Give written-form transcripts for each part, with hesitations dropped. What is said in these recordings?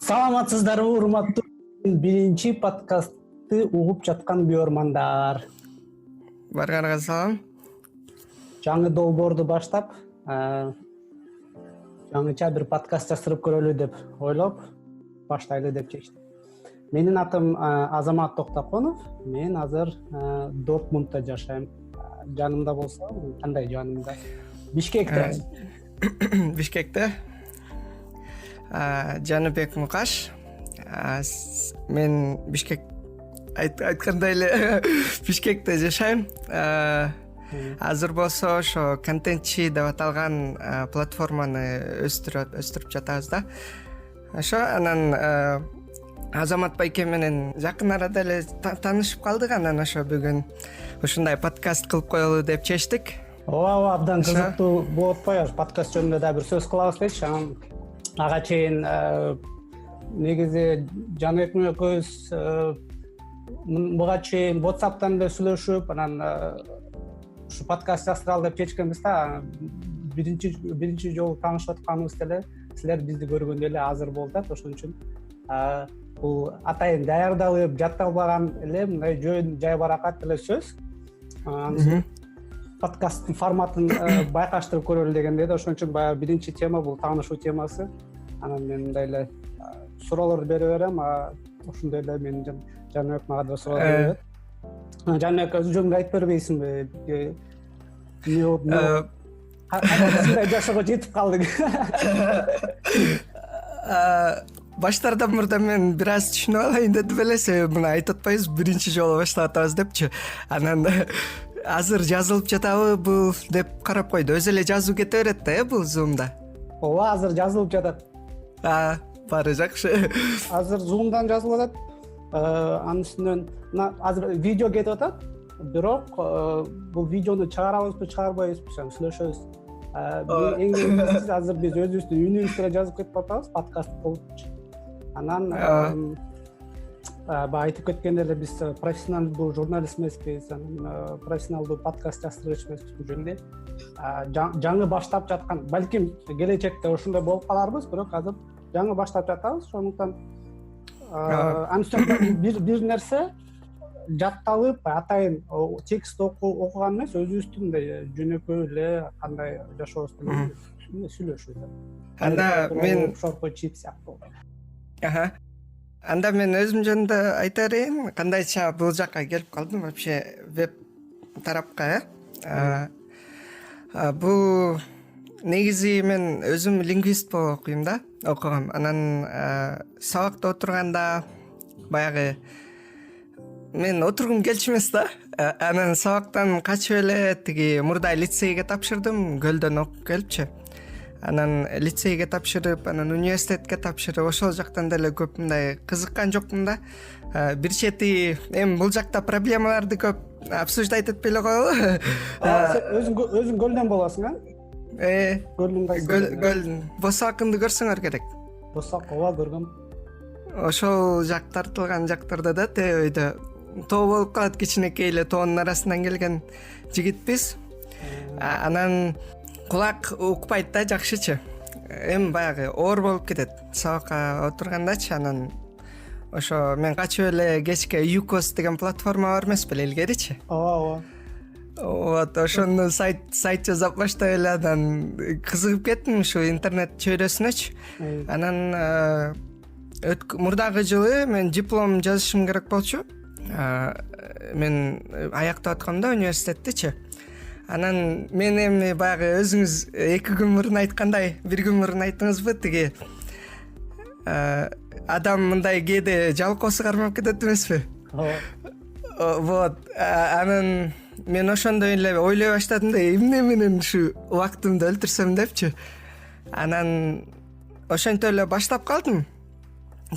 Саламатсыздарбы урматтуу биринчи подкастты угуп жаткан биормандар. Барганга салам. Жаңы долбоорду баштап, жаңыча бир подкаст жаздырып көрөлү деп ойлоп, баштайлы деп чечтим. Менин атым Азамат Токтоконов. Мен азыр Дортмундда жашайм. Жанымда болсо, кандай жанымда? Бишкекте. Бишкекте. Жаныбек Мукаш. Мен Бишкек айткандай эле Бишкекте жашайм. Азыр болсо ошо контентчи деп аталган платформаны өстүрүп жатабыз да. Ошо анан Азамат байке менен жакын арада эле таанышып калдык, анан ошо бүгүн ушундай подкаст кылып коелу деп чечтик. Ооба, абдан кызыктуу болуп атпайбы? Подкаст жөнүндө да бир сөз кылабыз дечи. Анан ага чейин негизи Жаныбек менен экөөбүз буга чейин WhatsApp'тан эле сүйлөшүп, анан ушу подкаст жаздыралы деп чечкенбиз да. Биринчи жолу таанышып атканыбызда эле силер бизди көргөндө эле азыр болду. Ошон үчүн бул атайын даярдалып жатталбаган эле мындай жөн жай баракат эле сөз. Подкасттын форматын байкаштырып көрөлү дегенде да, ошон үчүн баягы биринчи тема бул таанышуу темасы. Анан мен мындай эле суроолор бере берем, ошондой эле менин Жаныбек мага да суроо берет. Жаныбек, өзүң жөнүндө айтып бербейсиңби? Кандай жашоого жетип калдың? Баштардан мурда мен бир аз түшүнүп алайын дедим эле, себеби муну айтып атпайбыз, биринчи жолу баштап атабыз депчи. Анан азыр жазылып жатабы бул деп карап койду. Өзү эле жазуу кете берет да, бул Zoom'да. Ооба, азыр жазылып жатат. Баары жакшы. Азыр Zoom'дан жазылып атат. Анын үстүнөн азыр видео кетип атат. Бирок бул видеону чыгарабызбы, чыгарбайбызбы, сүйлөшөбүз. Эң негизгиси азыр биз өзүбүздүн үнүбүздү жазып кетип атабыз, подкаст болупчу. Анан айтып кеткендей эле биз профессионалдуу журналист эмеспиз, анан профессионалдуу подкаст жаздыргыч эмеспиз. Бул жөнүндө жаңы баштап жаткан, балким келечекте ошондой болуп каларбыз, бирок азыр жаңы баштап жатабыз. Ошондуктан анын үстүнөн бир нерсе жатталып, атайын текст окуган эмес, өзүбүздүн мындай жөнөкөй эле кандай жашообузду сүйлөшүбүз. Анда мен шорко чип сыяктуу. Анда мен өзүм жөнүндө айта берейин, кандайча бул жакка келип калдым вообще веб тарапка. Бул негизи мен өзүм лингвист болуп окуйм да, окугам. Анан сабакта отурганда баягы мен отургум келчү эмес да. Анан сабактан качып эле тиги мурда лицейге тапшырдым, Көлдөн окуп келипчи. Анан лицейге тапшырып, анан университетке тапшырып, ошол жактан деле көп мындай кызыккан жокмун да. Бир чети эми бул жакта проблемаларды көп обсуждать этпей эле коелу. Өзүң Көлдөн болосуң, Көлдүн кайсы? Көлдүн. Босакынды көрсөңөр керек. Босак, ооба, көргөм. Ошол жак тартылган жактарда да өйдө тоо болуп калат, кичинекей эле тоонун арасынан келген жигитпиз. Анан кулак укпайт да жакшычы. Эми баягы оор болуп кетет сабакка отургандачы. Анан ошо мен качып эле кечке ЮКОС деген платформа бар эмес беле илгеричи? Ооба. Вот ошону сайт жасап баштап эле анан кызыгып кеттим ушу интернет чөйрөсүнөчү. Анан мурдагы жылы мен диплом жазышым керек болчу. Мен аяктап атканда университеттичи. Анан мен эми баягы өзүңүз 2 күн мурун айткандай, 1 күн мурун айттыңызбы, тиги адам мындай кээде жалкоосу кармап кетет эмеспи? Вот. Анан мен ошондой эле ойлой баштадым да, эмне менен ушу убактымды өлтүрсөм депчи. Анан ошентип эле баштап калдым.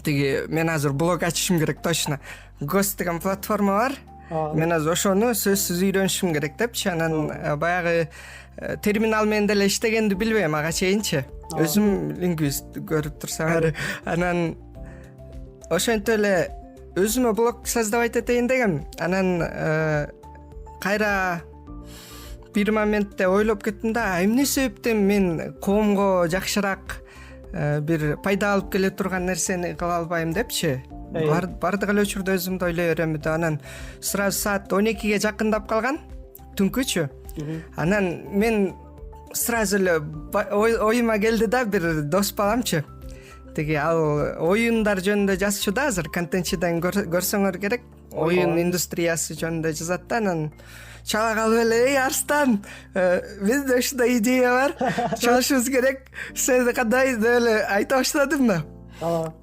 Тиги мен азыр блог ачышым керек точно. Гост деген платформа бар. Мен азыр ошону сөзсүз үйрөнүшүм керек депчи. Анан баягы терминал менен деле иштегенди билбейм ага чейинчи. Өзүм лингвист көрүп турсам. Анан ошентип эле өзүмө блог создавать этейин дегем. Анан кайра бир моментте ойлоп кеттим да, эмне себептен мен коомго жакшыраак бир пайда алып келе турган нерсени кыла албайм депчи. Бардык эле учурда өзүмдү ойлой берем да, анан сразу саат 12ге жакындап калган, түнкүчү. Анан мен сразу эле оюма келди да, бир дос баламчы. Тиги ал оюндар жөнүндө жазчу да, азыр контентчиден көрсөңөр керек. Оюн индустриясы жөнүндө жазат да, анан чала калып эле: "Эй, Арстан, менде ушундай идея бар, чалышыбыз керек. Сен кандай?" деп эле айта баштадым да.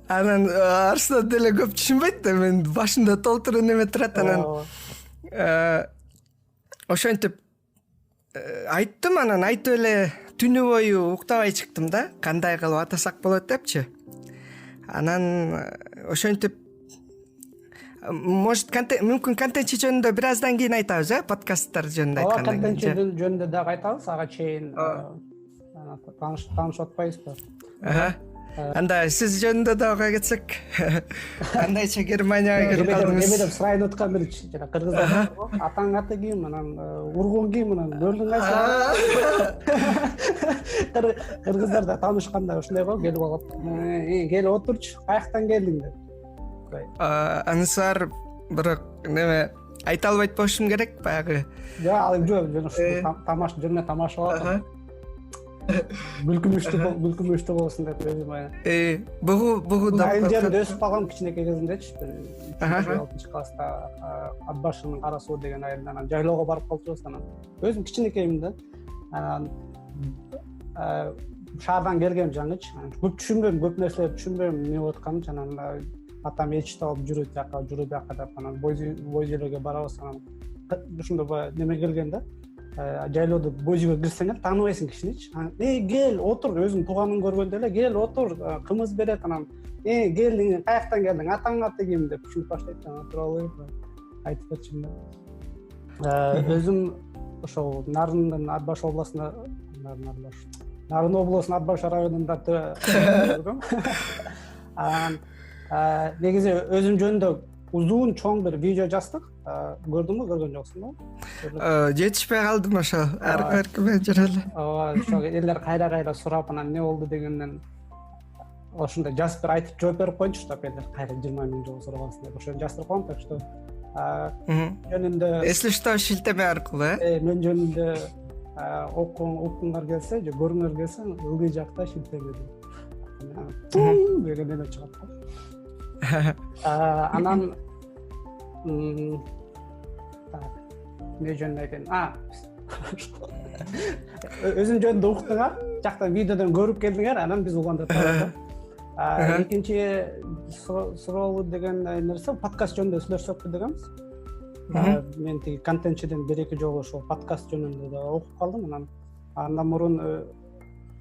Анан Арстан деле көп түшүнбөйт да, мен башымда толтура неме турат. Анан ошентип айттым, анан айтып эле түнү бою уктабай чыктым да, кандай кылып атасак болот депчи. Анан ошентип, может, мүмкүн контентчи жөнүндө бир аздан кийин айтабыз, подкасттар жөнүндө айткандан кийин. Контентчи жөнүндө дагы айтабыз, ага чейин таанышып атпайбызбы? Анда сиз жөнүндө дагы кетсек, кандайча Германияга кирип калдыңыз? Эме деп сурайын өткөн бирчи, жана кыргыздар атаң аты ким, анан ургуң ким, анан мөрдүң кайсы? Кыргыздарда таанышканда ушундай го, келип алып, келип отурчу, каяктан келдиң деп. Анысы бар, бирок неме айта албайт болушум керек, баягы. Жок, жөнүнө тамаша алат. Бүлкүмүштүү болсун деп өзүм ая. Бугу да. Айылжерде өсүп калгам кичинекей кезимдечи. 6 класста Ат башынын кара суу деген айылдан жайлоого барып калчубуз. Анан өзүм кичинекеймин да. Анан шаардан келгем жаңычы. Көп түшүнбөйм, көп нерселерди түшүнбөйм эмне болуп атканын. Анан атам эчти алып жүрүп жака деп, анан бой жерлерге барабыз. Анан ушундай неме келген да. Жайлоодо бой жүйгө кирсең тааныбайсың кишиничи. Кел, отур, өзүң тууганын көргөндө эле, кел, отур, кымыз берет. Анан келдиң, каяктан келдиң, атаң аты ким деп түшүнүп баштайт. Анан тууралуу айтып берчүмүн да. Өзүм ошол Нарындын Ат баш областында, Нарын облусунун Ат баш районунда тургам. Анан негизи өзүм жөнүндө узун чоң бир видео жаздык. Көрдүңбү, көргөн жоксуң да? Жетишпей калдым ошо. Аркы-аркымен жүрөлү. Ошо элдер кайра сурап, анан эмне болду дегенден ошондой жазып бир айтып жооп берип коеюнчу, деп элдер кайра 20 миң жолу сурабасын деп ошону жаздырып коем. Так что жөнүндө эсли штоо шилтеме аркылуу, мен жөнүндө окуңар келсе же көрүңөр келсе, ылдый жакта шилтеме деген эме чыгат да. Анан эмне жөнүндө айтайын? Өзүм жөнүндө уктуңар, жакта видеодон көрүп келдиңер, анан биз уландырабыз. Экинчи суроолу деген нерсе подкаст жөнүндө сүйлөшсөкпү дегенбиз. Мен тиги контентчиден 1-2 жолу ошол подкаст жөнүндө да окуп калдым. Андан мурун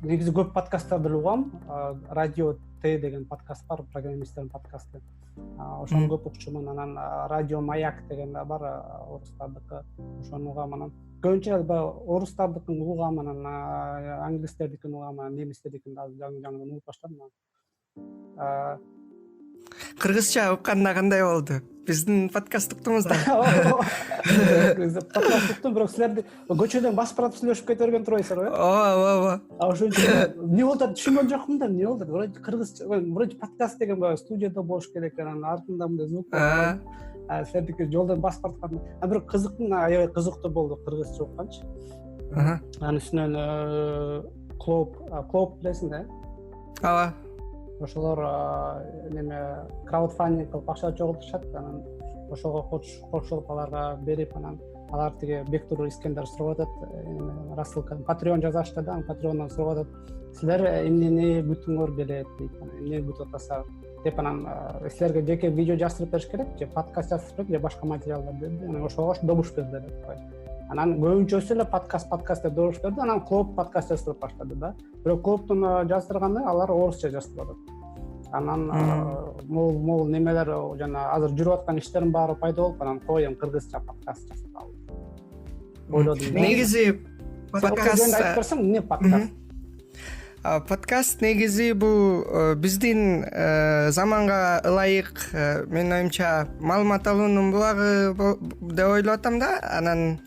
негизи көп подкасттарды угам. Радио Т деген подкаст бар, программисттердин подкасты. Ошону көп укчумун. Анан Радио Маяк деген да бар, орустардыкы. Ошону угам. Анан көбүнчө орустардыкын угам, анан англистердикин угам, анан немистердикин жаңы угуп баштадым. Кыргызча укканда кандай болду? Биздин подкаст уктуңузда. Подкаст уктум, бирок силерди көчөдөн басып барып сүйлөшүп кете берген турбайсыздар, ооба. Ошон үчүн эмне болду деп түшүнгөн жокмун да, эмне болду? Вроде кыргызча, вроде подкаст деген баягы студияда болуш керек, анан артында мындай звук бар. Силердики жолдон басып бараткан. Бирок аябай кызыктуу болду кыргызча укканчы. Анын үстүнөн Клоп билесиң да? Ооба. Ошолор неме краудфандинг кылып акча чогултушат, анан ошого кошулуп аларга берип, анан алар тиги Бектур Искендер сурап атат, рассылка Patreon жазышты да, Patreonдан сурап атат. Силер эмнени күтүңөр келет дейт, эмне күтүп атасыздар деп, анан силерге жеке видео жаздырып бериш керек, же подкаст жаздырып керек, же башка материалдар деди. Анан ошого добуш берди деп. Анан көбүнчөсү эле подкаст деп добуш берди, анан Клоп подкаст жаздырып баштады да. Бирок Клоптун жаздырганы алар орусча жаздырып атат. Анан мол немелер жана азыр жүрүп аткан иштердин баары пайда болуп, анан коем кыргызча подкаст жазып алып. Ойлодум. Негизи подкаст айтып берсең, эмне подкаст? Подкаст негизи бул биздин заманга ылайык, менин оюмча, маалымат алуунун булагы деп ойлоп атам да. Анан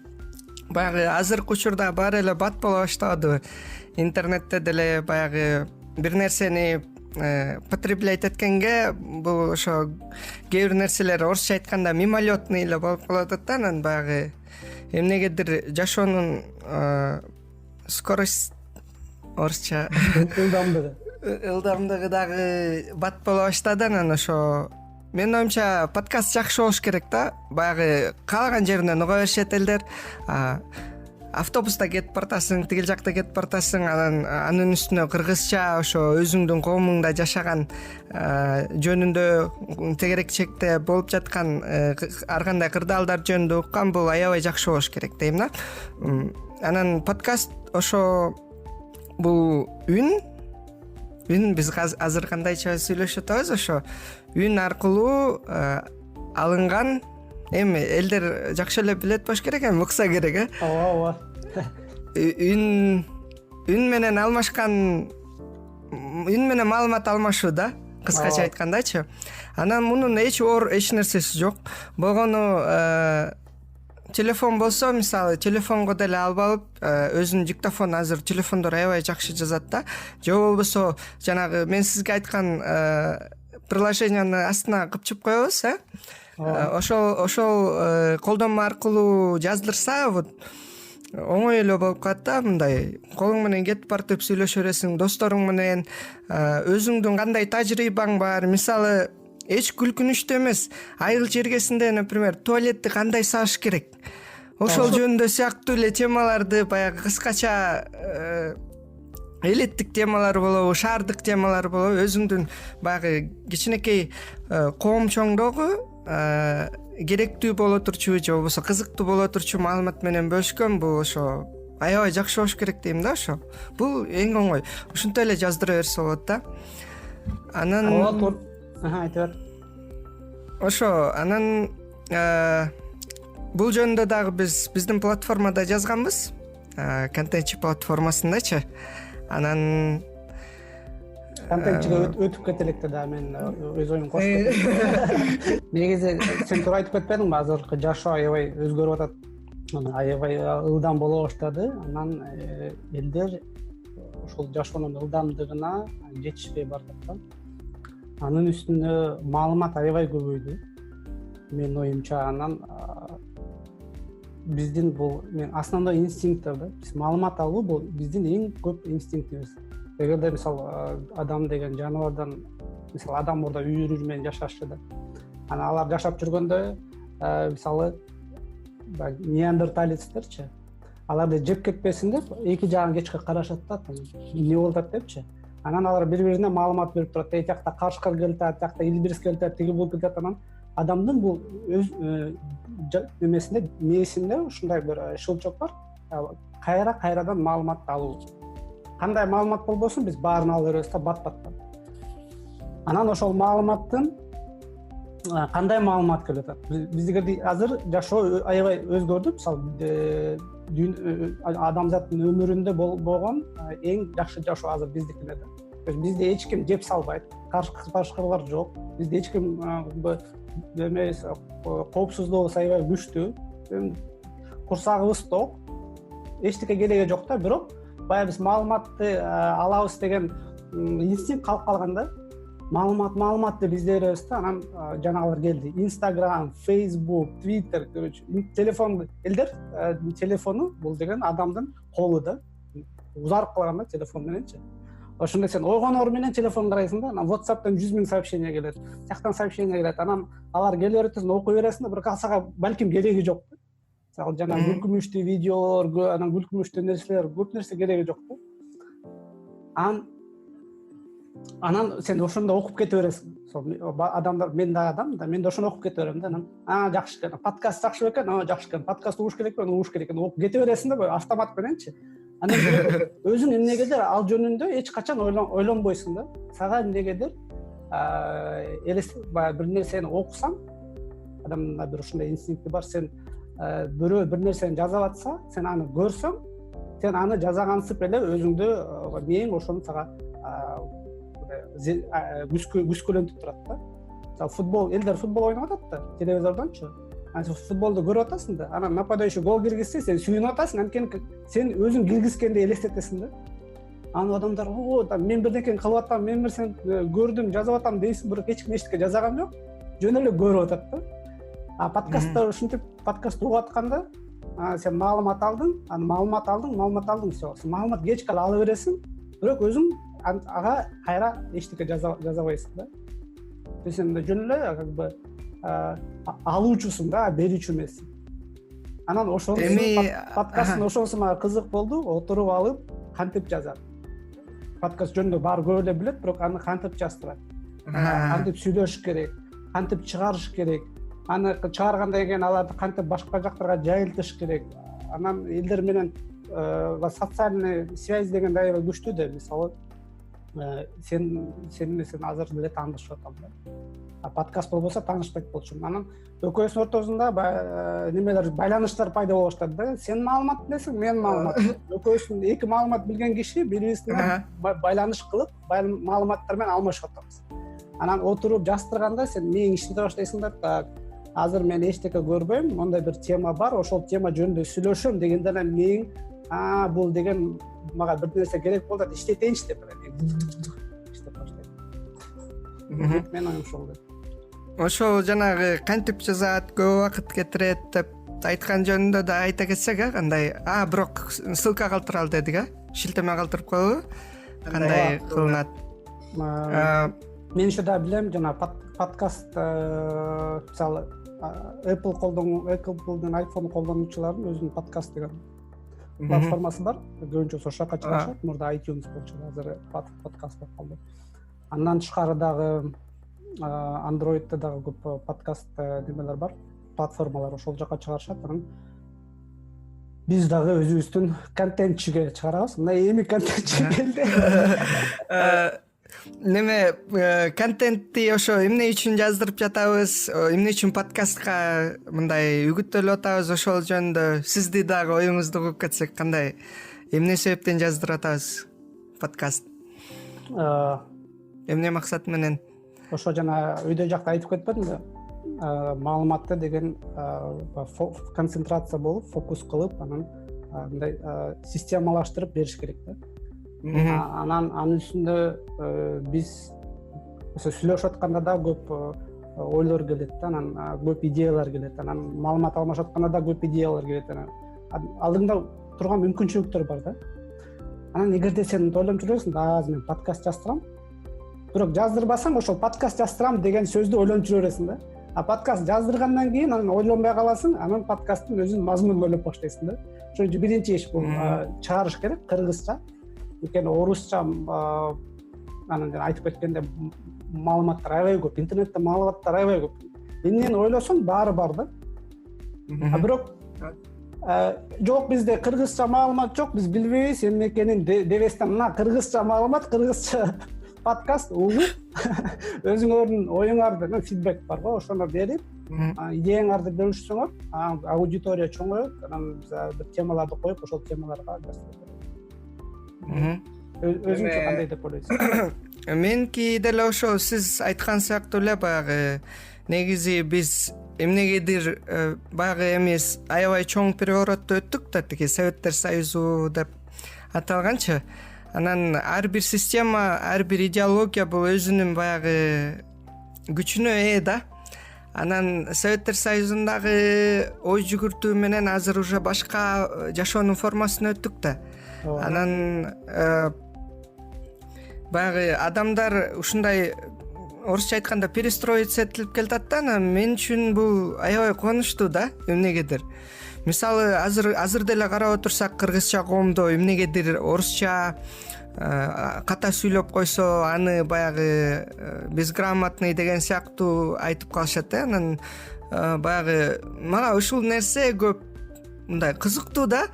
баягы азыркы учурда баары эле бат боло баштады. Интернетте деле баягы бир нерсени потреблять эткенге бул ошо кээ бир нерселер орусча айтканда мимолетный эле болуп калып атат да. Анан баягы эмнегедир жашоонун скорость орусча ылдамдыгы дагы бат боло баштады. Анан ошо менин оюмча подкаст жакшы болуш керек да. Баягы каалаган жеринен уга беришет элдер. Автобуста кетип баратасың, тигил жакта кетип баратасың, анын үстүнө кыргызча ошо өзүңдүн коомуңда жашаган жөнүндө тегерекчекте болуп жаткан ар кандай кырдаалдар жөнүндө уккан, бул аябай жакшы болуш керек дейм да. Анан подкаст ошо бул үн биз азыр кандайча сүйлөшүп атабыз, ошо үн аркылуу алынган. Эми элдер жакшы эле билет болуш керек, эми укса керек, ооба. Үн менен алмашкан, үн менен маалымат алмашуу да, кыскача айткандачы. Анан мунун эч нерсеси жок. Болгону телефон болсо, мисалы, телефонго деле алып алып, өзүнүн диктофону азыр телефондор аябай жакшы жазат да. Же болбосо жанагы мен сизге айткан приложениянын астына кыпчып коебуз, ошол колдонма аркылуу жаздырса, вот оңой эле болуп калат да. Мындай колуң менен кетип барып сүйлөшө бересиң досторуң менен. Өзүңдүн кандай тажрыйбаң бар, мисалы эч күлкүнүчтүү эмес, айыл чергесинде, например, туалетти кандай сабыш керек, ошол жөнүндө сыяктуу эле темаларды, баягы кыскача элиттик темалар болобу, шаардык темалар болобу, өзүңдүн баягы кичинекей коомчоңдогу керектүү боло турчу же болбосо кызыктуу боло турчу маалымат менен бөлүшкөн, бул ошо аябай жакшы болуш керек дейм да. Ошо бул эң оңой, ушинтип эле жаздыра берсе болот да. Анан айта бер. Ошо анан бул жөнүндө дагы биздин платформада жазганбыз, контентчи платформасындачы. Анан контентчиге өтүп кетелик да, мен өз оюмду коштум. Негизи сен туура айтып кетпедиңби, азыркы жашоо аябай өзгөрүп атат, аябай ылдам боло баштады. Анан элдер ошол жашоонун ылдамдыгына жетишпей баратат да. Анын үстүнө маалымат аябай көбөйдү менин оюмча. Анан биздин бул основной инстинкттер да, биз маалымат алуу бул биздин эң көп инстинктибиз. Эгерде мисалы адам деген жаныбардан, мисалы адам мурда үйүр менен жашашчу да. Анан алар жашап жүргөндө мисалы неандерталецтерчи, аларды жеп кетпесин деп эки жагын кечке карашат да, эмне болуп атат депчи. Анан алар бири-бирине маалымат берип турат. Тиякта кашкар келип атат, тиякта илбирс келип атат, тиги болуп кетет. Анан адамдын бул өз немесинде, мээсинде ушундай бир шылчок бар. Кайрадан маалымат алуу. Кандай маалымат болбосун, биз баарын ала беребиз да, бат-баттан. Анан ошол маалыматтын кандай маалымат келип атат? Бизге азыр жашоо аябай өзгөрдү. Мисалы адамзаттын өмүрүндө болгон эң жакшы жашоо азыр биздикиде да. Бизде эч ким жеп салбайт, кашкарлар жок. Бизде эч ким эмес, коопсуздугубуз аябай күчтүү. Курсагыбыз ток. Эчтеке кереги жок да, бирок баягы биз маалыматты алабыз деген инстинкт калып калган да. Маалыматты бизде беребиз да, анан жанагылар келди. Instagram, Facebook, Twitter, телефон, элдер телефону бул деген адамдын колу да. Узарып калган да телефон мененчи. Ошондо сен ойгонор менен телефон карайсың да, анан WhatsApp'тан 100 000 сообщение келет, жактан сообщение келет, анан алар келе берет, окуй бересиң да, бирок сага балким кереги жок да. Сага жана күлкүнүчтүү видеолор, анан күлкүнүчтүү нерселер, көп нерсе кереги жок да. Анан сен ошондо окуп кете бересиң. Адамдар, мен да адам да, мен да ошондо окуп кете берем да. Анан жакшы экен, подкаст жакшы экен, жакшы экен, подкаст угуш керек экен, угуш керек экен, окуп кете бересиң да, автомат мененчи. Анан өзүң эмнегедир ал жөнүндө эч качан ойлонбойсуң да. Сага эмнегедир бир нерсени окусаң, адамда бир ушундай инстинкти бар, сен бирөө бир нерсени жазып атса, сен аны көрсөң, сен аны жазагансып эле өзүңдө мээң ошону сага күскөлөнтүп турат да. Футбол, элдер футбол ойноп атат да, телевизордончу. Анан футболду көрүп атасың да, анан нападающий гол киргизсе, сен сүйүнүп атасың, анткени сен өзүң киргизгенди элестетесиң да. Анан адамдар мен бирдекени кылып атам, мен нерсени көрдүм, жазып атам дейсиң, бирок эч ким эчтеке жасаган жок. Жөн эле көрүп атат да. А подкастта ушинтип подкаст угуп атканда сен маалымат алдың, все. Сен маалымат кечке ала бересиң, бирок өзүң ага кайра эчтеке жазабайсың да. То есть сен жөн эле как бы алуучусуң да, берүүчү эмессиң. Анан ошол подкасттын ошонусу мага кызык болду, отуруп алып кантип жазат. Подкаст жөнүндө баары көп эле билет, бирок аны кантип жаздырат, кантип сүйлөш керек, кантип чыгарыш керек, аны чыгаргандан кийин аларды кантип башка жактарга жайылтыш керек. Анан элдер менен социальный связь деген аябай күчтүү да. Мисалы сен азыр деле таанышып атам да. А подкаст болбосо таанышпайт болчумун. Анан экөөбүздүн ортосунда немелер, байланыштар пайда болуп баштады да. Сен маалымат билесиң, мен маалымат. Экөөбүздүн эки маалымат билген киши бири-бирибиз менен байланыш кылып, маалыматтар менен алмашып атабыз. Анан отуруп жаздырганда сен мээң иштете баштайсың да, так, азыр мен эчтеке көрбөйм, мондай бир тема бар, ошол тема жөнүндө сүйлөшөм дегенде эле мээң бул деген мага бир нерсе керек болду, иштетейинчи деп иштеп баштайм. Мен оюм ошол. Ошол жанагы кантип жазат, көп убакыт кетирет деп айткан жөнүндө да айта кетсек, кандай? Бирок ссылка калтыралы дедик, шилтеме калтырып коелу. Кандай кылынат? Мен еще да билем, жана подкаст мисалы Apple'дын iPhone колдонуучулардын өзүнүн подкаст деген платформасы бар. Көбүнчө ошол жака чыгышат. Мурда iTunes болчу, азыр подкаст болуп калды. Андан тышкары дагы Android'те дагы көп подкаст немелер бар, платформалар, ошол жака чыгарышат. Анан биз дагы өзүбүздүн контентчиге чыгарабыз. Мына эми контентчи келди. Неме контентти ошо эмне үчүн жаздырып жатабыз, эмне үчүн подкастка мындай үгүттөлүп атабыз, ошол жөнүндө сизди дагы оюңузду угуп кетсек, кандай, эмне себептен жаздырып атабыз подкаст? Эмне максат менен? Ошо жана өйдө жакта айтып кетпедимби? Маалыматты деген концентрация болуп, фокус кылып, анан мындай системалаштырып бериш керек да. Анан анын үстүндө биз сүйлөшүп атканда да көп ойлор келет да, анан көп идеялар келет, анан маалымат алмашып атканда да көп идеялар келет, анан алдыңда турган мүмкүнчүлүктөр бар да. Анан эгерде сен ойлонуп жүрөсүң, азыр мен подкаст жаздырам, бирок жаздырбасам ошол подкаст жаздырам деген сөздү ойлонуп жүрө бересиң да. А подкаст жаздыргандан кийин анан ойлонбой каласың, анан подкасттын өзүнүн мазмунун ойлоп баштайсың да. Ошон үчүн биринчи иш бул чыгарыш керек, кыргызча. Өйткені орусча анан айтып кеткенде маалыматтар аябай көп, интернетте маалыматтар аябай көп. Эмнени ойлосоң баары бар да. Бирок жок, бизде кыргызча маалымат жок, биз билбейбиз эмне экенин дебестен, мына кыргызча маалымат, кыргызча подкаст угуп өзүңөрдүн оюңарды фидбек бар го, ошону берип, идеяңарды бөлүшсөңөр, аудитория чоңоет, анан бир темаларды коюп, ошол темаларга жаздырып өзүңчө кандай деп ойлойсуң? Меники деле ошо сиз айткан сыяктуу эле, баягы негизи биз эмнегедир баягы эмес аябай чоң переворотто өттүк да, тиги Советтер Союзу деп аталганчы. Анан ар бир система, ар бир идеология бул өзүнүн баягы күчүнө ээ да. Анан Советтер Союзундагы ой жүгүртүү менен азыр уже башка жашоонун формасына өттүк да. Анан баягы адамдар ушундай орусча айтканда перестроиться этилип келатат да. Анан мен үчүн бул аябай кубанычтуу да, эмнегедир. Мисалы азыр деле карап отурсак, кыргызча коомдо эмнегедир орусча ката сүйлөп койсо, аны баягы безграмотный деген сыяктуу айтып калышат да. Анан баягы мага ушул нерсе көп мындай кызыктуу да.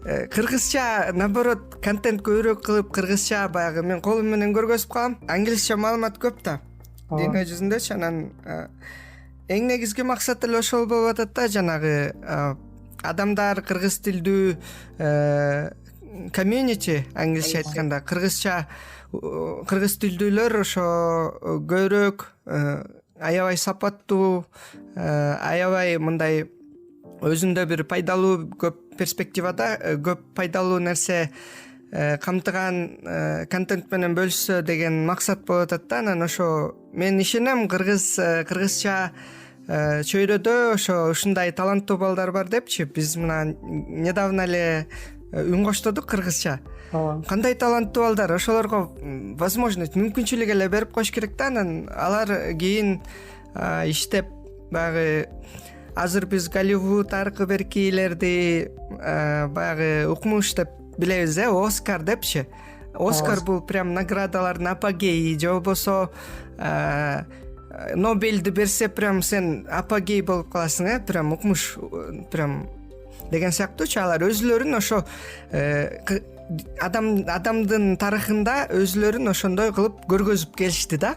Кыргызча наоборот контент көбүрөөк кылып, кыргызча баягы мен колум менен көргөзүп калам. Англисче маалымат көп да дүйнө жүзүндөчү. Анан эң негизги максат эле ошол болуп атат да, жанагы адамдар кыргыз тилдүү комьюнити, англисче айтканда, кыргыз тилдүүлөр ошо көбүрөөк аябай сапаттуу, аябай мындай өзүндө бир пайдалуу, көп перспективада көп пайдалуу нерсе камтыган контент менен бөлүшсө деген максат болуп атат да. Анан ошо мен ишенем кыргызча чөйрөдө ошо ушундай таланттуу балдар бар депчи. Биз мына недавно эле үн коштодук кыргызча. Кандай таланттуу балдар, ошолорго возможность, мүмкүнчүлүк эле берип коюш керек да. Анан алар кийин иштеп баягы азыр биз Голливуд аркы беркилерди баягы укмуш деп билебиз, Оскар депчи. Оскар бул прям наградалардын апогеи, же болбосо Нобелди берсе прям сен апогей болуп каласың, прям укмуш прям деген сыяктуучу. Алар өзүлөрүн ошо адамдын тарыхында өзүлөрүн ошондой кылып көргөзүп келишти да.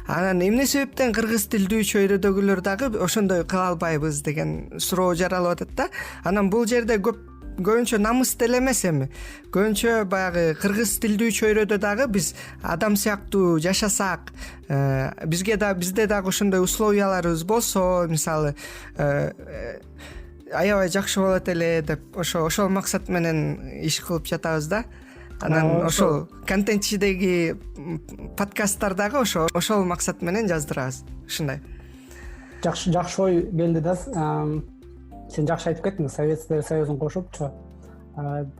Анан эмне себептен кыргыз тилдүү чөйрөдөгүлөр дагы ошондой кыла албайбыз деген суроо жаралып атат да. Анан бул жерде көбүнчө намыс деле эмес, эми көбүнчө баягы кыргыз тилдүү чөйрөдө дагы биз адам сыяктуу жашасак, бизде дагы ошондой условияларыбыз болсо, мисалы аябай жакшы болот эле деп ошол максат менен иш кылып жатабыз да. Анан ошол контентчидеги подкасттар дагы ошол максат менен жаздырабыз. Ушундай. Жакшы ой келди да. Сен жакшы айтып кеттиң, Советский Союзун кошупчу.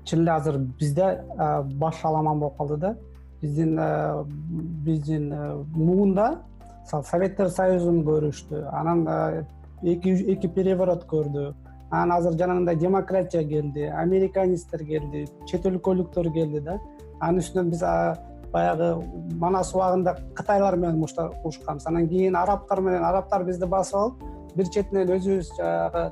Чын эле азыр бизде баш аламан болуп калды да. Биздин муунда Советтер Союзун көрүштү. Анан эки переворот көрдү. Анан азыр жанагындай демократия келди, американецтер келди, чет өлкөлүктөр келди да. Анын үстүнөн биз баягы Манас убагында Кытайлар менен урушканбыз. Анан кийин арабтар бизди басып алып, бир четинен өзүбүз жанагы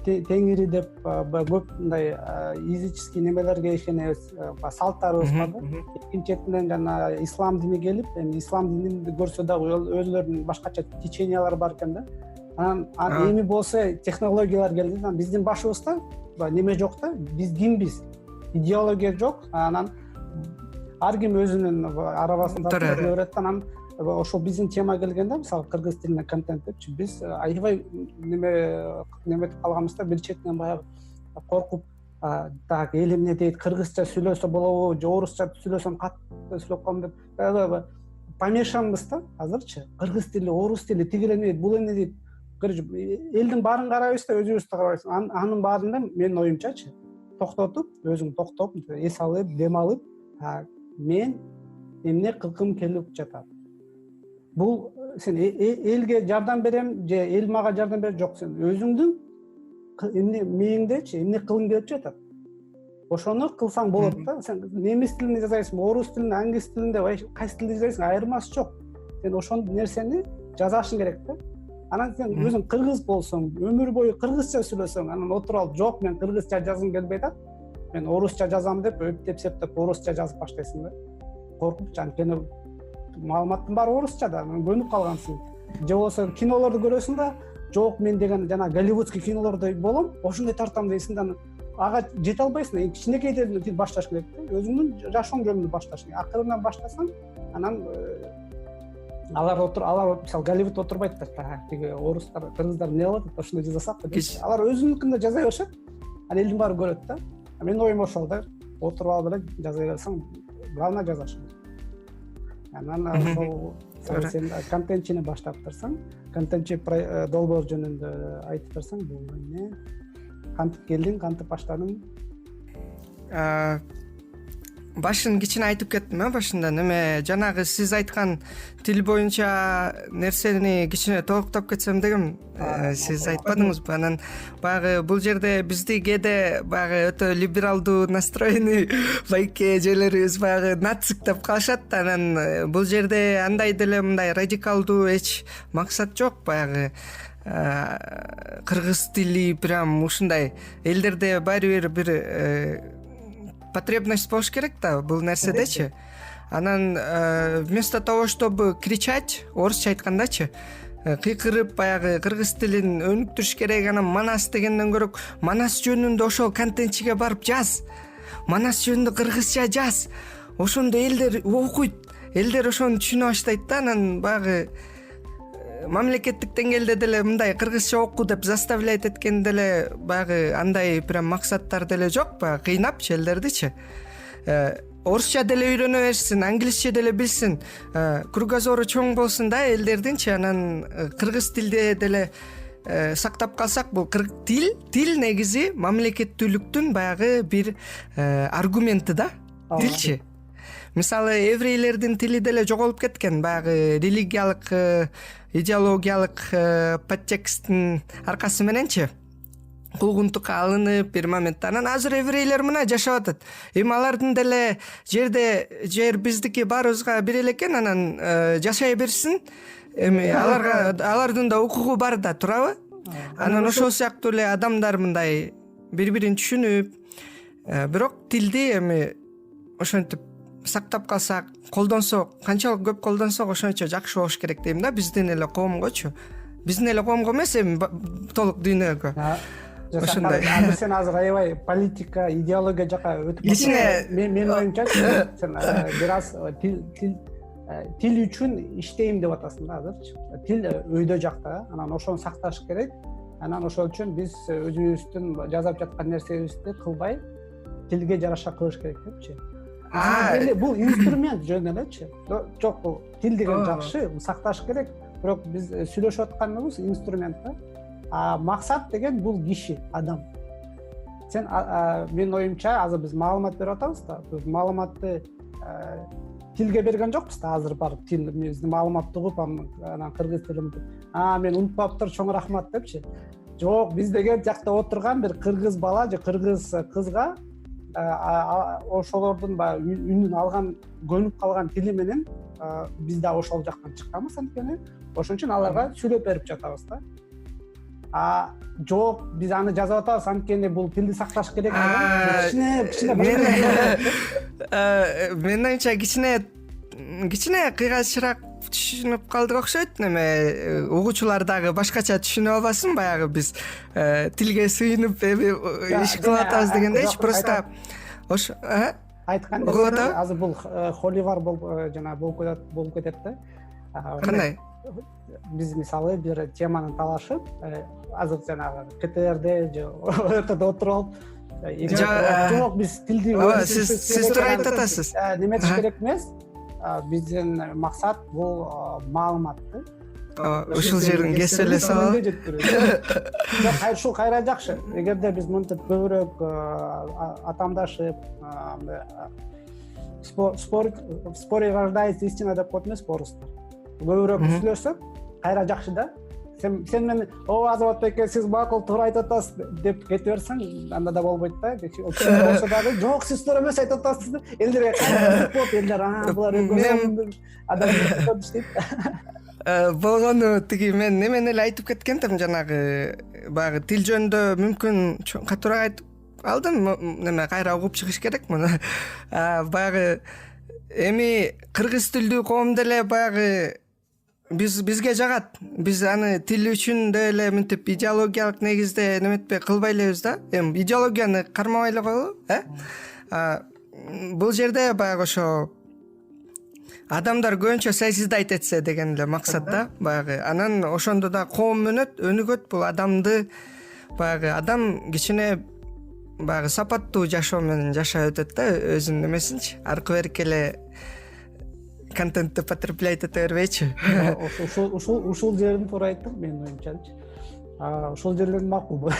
теңири деп көп мындай языческий немелерге ишенебиз, салттарыбыз бар да. Экинчи четинен жана ислам дини келип, эми ислам динин көрсө дагы өзүлөрүнүн башкача течениялары бар экен да. Анан эми болсо технологиялар келди. Биздин башыбызда неме жок да. Биз кимбиз? Идеология жок. Анан ар ким өзүнүн арабасында көрөт. Анан ошо биздин тема келгенде, мисалы кыргыз тилинен контент депчи, биз аябай неметип калганбыз да. Бир четинен баягы коркуп, так эл эмне дейт, кыргызча сүйлөсө болобу, же орусча сүйлөсөм катты сүйлөп калам деп помешанбыз да азырчы. Кыргыз тили, орус тили, тигил эмне дейт, бул эмне дейт. Элдин баарын карабайсыз да, өзүбүздү карабайсыз. Анын баарында менин оюмчачы, токтотуп, өзүң токтоп, эс алып, дем алып, мен эмне кылгым келип жатат. Бул сен элге жардам берем же эл мага жардам берет, жок, сен өзүңдүн эмне мээңдечи эмне кылгың келип жатат. Ошону кылсаң болот да. Сен немис тилинде жазайсың, орус тилинде, англис тилинде, кайсы тилде жазайсың, айырмасы жок. Сен ошол нерсени жазашың керек да. Анан сен өзүң кыргыз болсоң, өмүр бою кыргызча сүйлөсөң, анан отуруп алып, жок, мен кыргызча жазгым келбей атат, мен орусча жазам деп өптеп орусча жазып баштайсың да. Коркуп, анткени маалыматтын баары орусча да, көнүп калгансың. Же болсо кинолорду көрөсүң да, жок, мен деген жана голливудский кинолордой болом, ошондой тартам дейсиң да, ага жете албайсың. Кичинекейден башташ керек да. Өзүңдүн жашооң жөнүндө башташ керек. Акырынан баштасаң, анан алар мисалы Голливуд отурбайт да, тиги орустар, кыргыздар эмне кылып атат, ошондой жасасак деп. Алар өзүнүкүндө жаза беришет, анан элдин баары көрөт да. Менин оюм ошол да. Отуруп алып эле жаза берсең, главное жазашың. Анан ошол сен контентчини баштап турсаң, контентчи долбоор жөнүндө айтып берсең, бул эмне? Кантип келдиң, кантип баштадың? Башын кичине айтып кеттим, башында неме жанагы сиз айткан тил боюнча нерсени кичине толуктап кетсем дегем. Сиз айтпадыңызбы? Анан баягы бул жерде бизди кээде баягы өтө либералдуу настроенный байке эжелерибиз баягы нацик деп калышат. Анан бул жерде андай деле мындай радикалдуу эч максат жок. Баягы кыргыз тили прям ушундай элдерде баары бир потребность болуш керек да бул нерседечи. Анан вместо того, чтобы кричать, орусча айткандачы, кыйкырып баягы кыргыз тилин өнүктүрүш керек. Анан Манас дегенден көрө Манас жөнүндө ошол контентчиге барып жаз. Манас жөнүндө кыргызча жаз. Ошондо элдер окуйт. Элдер ошону түшүнө баштайт да. Анан баягы мамлекеттик деңгээлде деле мындай кыргызча оку деп заставлять эткенде деле баягы андай прям максаттар деле жок, баягы кыйнапчы элдердичи. орусча деле үйрөнө берсин, англисче деле билсин, кругозору чоң болсун да элдердинчи. Анан кыргыз тилде деле сактап калсак, бул тил негизи мамлекеттүүлүктүн баягы бир аргументи да, тилчи. Мисалы, еврейлердин тили деле жоголуп кеткен, баягы религиялык, идеологиялык подтексттин аркасы мененчи куугунтукка алынып бир моментте. Анан азыр еврейлер мына жашап атат. Эми алардын деле жер биздики баарыбызга бир эле экен, анан жашай берсин. Эми алардын да укугу бар да, турабы? Анан ошол сыяктуу эле адамдар мындай бири-бирин түшүнүп, бирок тилди эми ошентип сактап калсак, колдонсок, канчалык көп колдонсок ошончо жакшы болуш керек дейм да, биздин эле коомгочу. Биздин эле коомго эмес, эми толук дүйнөгө. Ошондой. Сен азыр аябай политика, идеология жака өтүп кичине менин оюмча сен бир аз тил үчүн иштейм деп атасың да азырчы. Тил өйдө жакта, анан ошону сакташ керек. Анан ошол үчүн биз өзүбүздүн жазап жаткан нерсебизди кылбай, тилге жараша кылыш керек депчи. Бул инструмент жөн элечи. Жок, бул тил деген жакшы, сакташ керек. Бирок биз сүйлөшүп атканыбыз инструмент да. Максат деген бул киши, адам. Сен менин оюмча азыр биз маалымат берип атабыз да. Бул маалыматты тилге берген жокпуз да, азыр барып тил биздин маалыматты угуп, анан кыргыз тилин мен унутпаптыр, чоң рахмат депчи. Жок, биз деген жакта отурган бир кыргыз бала же кыргыз кызга ошолордун баягы үнүн алган, көнүп калган тили менен биз да ошол жактан чыкканбыз анткени. Ошон үчүн аларга сүйлөп берип жатабыз да. Жок, биз аны жазып атабыз, анткени бул тилди сакташ керек. Кичине менин оюмча кичине кыйгайчыраак түшүнүп калдык окшойт. Эме угуучулар дагы башкача түшүнүп албасын, баягы биз тилге сыйынып иш кылып атабыз дегендейчи. Просто ош айткан азыр бул холивар жана болуп кетет да. Кандай? Биз мисалы бир теманы талашып, азыр жанагы КТРде же ортодо отуруп жок, биз тилди сиз туура айтып атасыз. Неметиш керек эмес. Биздин максат бул маалыматты ушул жерден кесип эле салып. Жок, ушул кайра жакшы. Эгерде биз мынтип көбүрөөк атамдашып, споре рождается истина деп коет эмес орустар. Көбүрөөк сүйлөшсөк кайра жакшы да. Сен мен Азаматбек эке, сиз макул туура айтып атасыз деп кетип берсең, анда да болбойт да. Болсо дагы жок, сиз туура эмес айтып атасыз. Элдерге болот, элдер булар адам дейт. Болгону тиги мен немени эле айтып кеткентим, жанагы баягы тил жөнүндө мүмкүн катуураак айтып алдым, неме кайра угуп чыгыш керек муну. Баягы эми кыргыз тилдүү коом деле баягы бизге жагат. Биз аны тил үчүн деле мынтип идеологиялык негизде неметпей кылбай элебиз да. Эми идеологияны кармабай эле коелу, бул жерде баягы ошо адамдар көбүнчө саysыздайт этсе деген эле максат да, баягы. Анан ошондо да коом өнүгөт, бул адамды баягы адам кичине баягы сапаттуу жашоо менен жашап өтөт да, өзүнүн эмесинчи. Аркы берки эле контентти потреблять эте бербейчи. Ушул жерин туура айттың, менин оюмчачы. Ушул жерлер макул.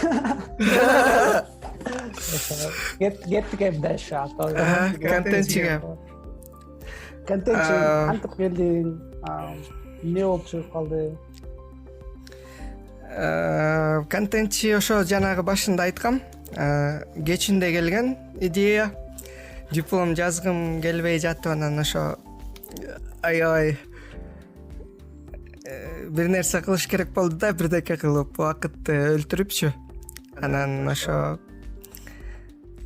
Кеттик эми дальше. Контентчиге. Контентчи кантип келдиң? Эмне болуп чыгып калды? Контентчи ошо жанагы башында айткам, кечинде келген идея. Диплом жазгым келбей жатып, анан ошо аябай бир нерсе кылыш керек болду да, бирдеке кылып убакытты өлтүрүпчү. Анан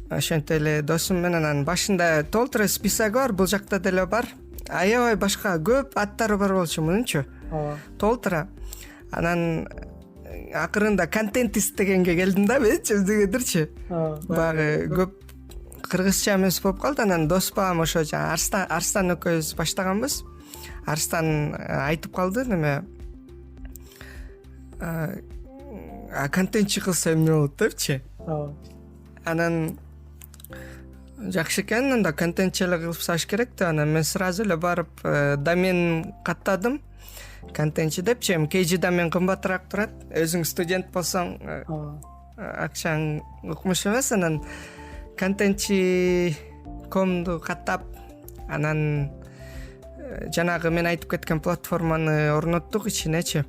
ошентип эле досум менен анан башында толтура списоги бар, бул жакта деле бар. Аябай башка көп аттары бар болчу мунунчу. Толтура. Анан акырында контентист дегенге келдим да, менчи өзүгөдүрчү. Багы көп кыргызча эмес болуп калды. Анан дос багам ошо жана Арстан экөөбүз баштаганбыз. Арстан айтып калды, неме контентчи кылса эмне болот депчи. Анан Жакшы экен, анда контентчилик кылып саш керек да. Анан мен сразу эле барып домен каттадым. Контентчи депчи, эми KG домен кымбатыраак турат. Өзүң студент болсоң, акчаң укмуш эмес. Анан контентчи.comду каттап, анан жанагы мен айтып кеткен платформаны орноттук ичинечи.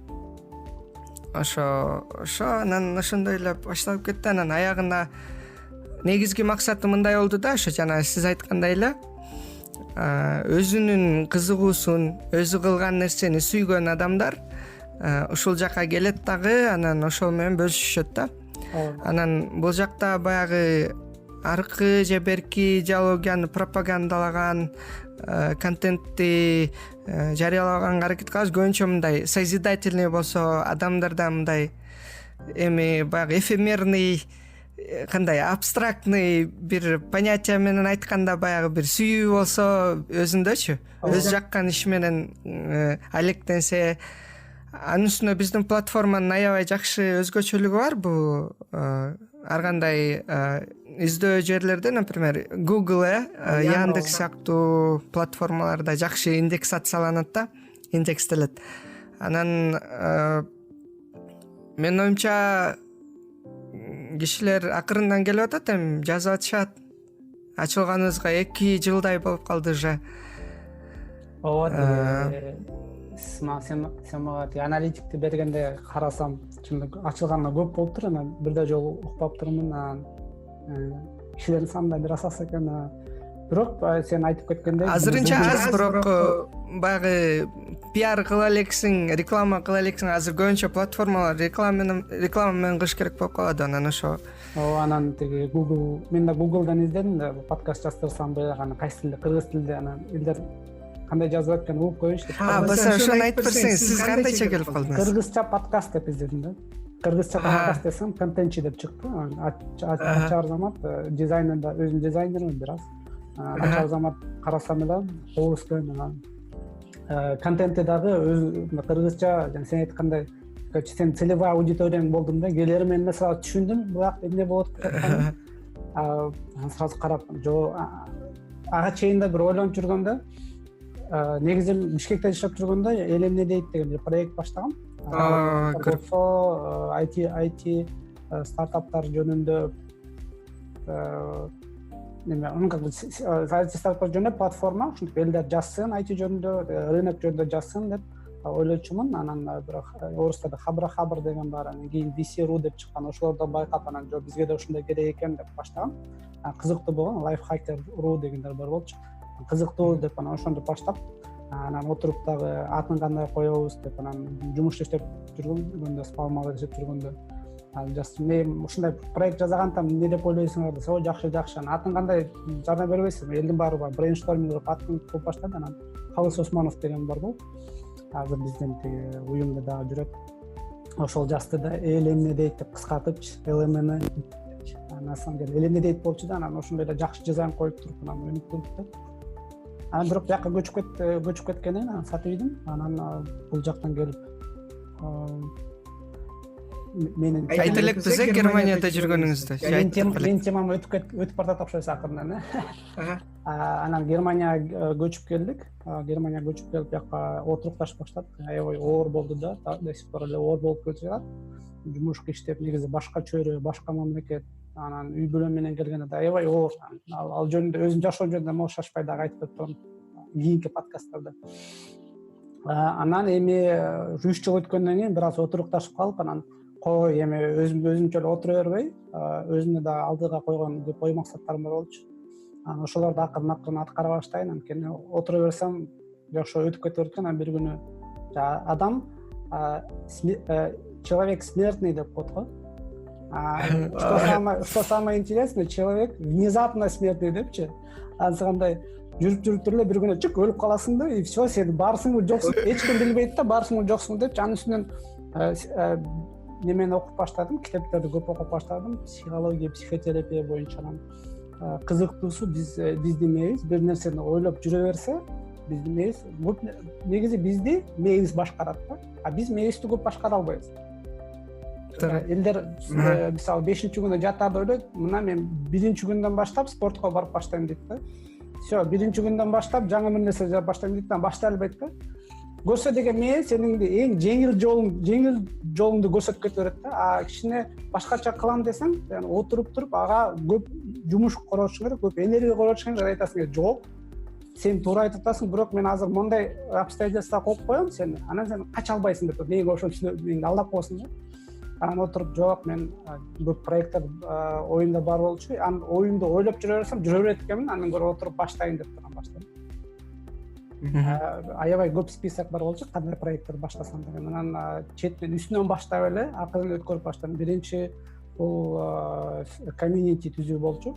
Ошо анан ошондой эле башталып кетти. Анан аягына негизги максаты мындай болду да, ошо жана сиз айткандай эле өзүнүн кызыгуусун, өзү кылган нерсени сүйгөн адамдар ушул жака келет дагы, анан ошол менен бөлүшүшөт да. Анан бул жакта баягы аркы же берки идеологияны пропагандалаган контентти жарыялаганга аракет кылабыз. Көбүнчө мындай созидательный болсо, адамдарда мындай эми баягы эфемерный, кандай абстрактный бир понятие менен айтканда баягы бир сүйүү болсо өзүндөчү, өз жаккан иш менен алектенсе, анын үстүнө биздин платформанын аябай жакшы өзгөчөлүгү бар. Бул ар кандай издөө жерлерде, например, Google, Яндекс сыяктуу платформаларда жакшы индексацияланат да, индекстелет. Анан менин оюмча кишилер акырындан келип атат, эми жазып атышат. Ачылганыбызга 2 жылдай болуп калды уже. Сен мага аналитикти бергенде карасам, ачылганына көп болуптур, анан бир да жолу укпап турмун. Кишилердин саны да бир аз экен. Бирок сен айтып кеткендей, азырынча аз, бирок баягы пиар кыла элексиң, реклама кыла элексиң. Азыр көбүнчө платформалар реклама менен кылыш керек болуп калат. Анан ошо анан тиги Google, мен да Google'дан издедим да, подкаст жаздырсам баягы кайсы тилде, кыргыз тилде, анан элдер кандай жазып атканын угуп коюнчу деп. Баса ошону айтып берсеңиз, сиз кандайча келип калдыңыз? Кыргызча подкаст деп издедим да. Кыргызча подкаст десем, контентчи деп чыкты. Ачар замат дизайнер да, өзүм дизайнермин бир аз. Ачар замат карасам эле болуштун, анан контенти дагы өз кыргызча, жана сен айткандай, сен целевой аудиторияң болдум да, келери мен сразу түшүндүм, буяк эмне болот деп атканын. Сразу карап, ага чейин да бир ойлонуп жүргөндө, негизи Бишкекте жашап жүргөндө эл эмне дейт деген бир проект баштагам. IT стартаптар жөнүндө стартаптар жөнүндө платформа, ушинтип элдер жазсын, IT жөнүндө, рынок жөнүндө жазсын деп ойлочумун. Анан бирок орустарда хабар деген бар, анан кийин VC.ru деп чыккан, ошолордон байкап анан жок бизге да ушундай керек экен деп баштагам. Кызыктуу болгон Lifehacker.ru дегендер бар болчу. Кызыктуу деп анан ошондо баштап, анан отуруп дагы атын кандай коебуз деп анан жумуш иштеп жүргөндө, спалмага иштеп жүргөндө мен ушундай проект жасагантам эмне деп ойлойсуңар десе, жакшы, анан атын кандай жардам бербейсизби? Элдин баары бар, брейншторминг кылып атын кылып баштады. Анан Халыс Османов деген бар болуп, азыр биздин тиги уюмда дагы жүрөт. Ошол жазды да, эл эмне дейт деп кыскартыпчы, ЛМН. На самом деле эл эмне дейт болчу да, анан ошондой эле жакшы дизайн коюп туруп, анан өнүктүрдүк. Анан бирок бияка көчүп кеткенен анан сатып ийдим. Анан бул жактан келип менин айта элекпиз Германияда жүргөнүңүздө. Менин темам өтүп баратат окшойт акырындан. Анан Германияга көчүп келдик. Германияга көчүп келип бияка отурукташып баштадык. Аябай оор болду да, до сих пор эле оор болуп келатат. Жумушка иштеп, негизи башка чөйрө, башка мамлекет, анан үй бүлө менен келгенде да аябай оор. Ал жөнүндө өзүм жашоо жөнүндө могу шашпай дагы айтып турам кийинки подкасттарда. Анан эми 3 жыл өткөндөн кийин бир аз отурукташып калып, анан кой эми өзүмчө эле отура бербей, өзүмө да алдыга койгон көп ой максаттарым бар болчу. Анан ошолорду акырын аткара баштайын. Анткени отура берсем жашоо өтүп кетип экен. Анан бир күнү адам человек смертный деп коет го. Что самое интересное, человек внезапно смертный депчи. Анысыкандай жүрүп эле бир күнү чык өлүп каласың да, и все, сен барсыңбы жоксуң, эч ким билбейт да, барсыңбы жоксуң деп. Анын үстүнөн немени окуп баштадым, китептерди көп окуп баштадым, психология, психотерапия боюнча. Кызыктуусу биздин мээбиз бир нерсени ойлоп жүрө берсе, биздин мээбиз негизи бизди мээбиз башкарат да, а биз мээбизди көп башкара албайбыз. элдер мисалы 5-күнү жатады ойлойт, мына мен 1-күндөн баштап спортко барып баштайм дейт да. Все, 1-күндөн баштап жаңы бир нерсе жасап баштайм дейт да, баштай албайт да. Көрсө деген мен сенин эң жеңил жолуңду көрсөтүп берет да. А кичине башкача кылам десең, яны отуруп ага көп жумуш коротушуң керек, көп энергия коротушуң керек, айтасың жок. Сен туура айтып атасың, бирок мен азыр мондай обстоятельства коюп коем сени. Анан сен кача албайсың деп мен ошол мени алдап коесуң да. Анан отуруп жок, мен көп проекттер оюмда бар болчу. Анан оюмду ойлоп жүрө берсем, жүрө берет экенмин. Андан көрө отуруп баштайын деп турган баштадым. Аябай көп список бар болчу, кандай проекттер баштасам деген. Анан четтен үстүнөн баштап эле акырын өткөрүп баштадым. Биринчи бул комьюнити түзүү болчу.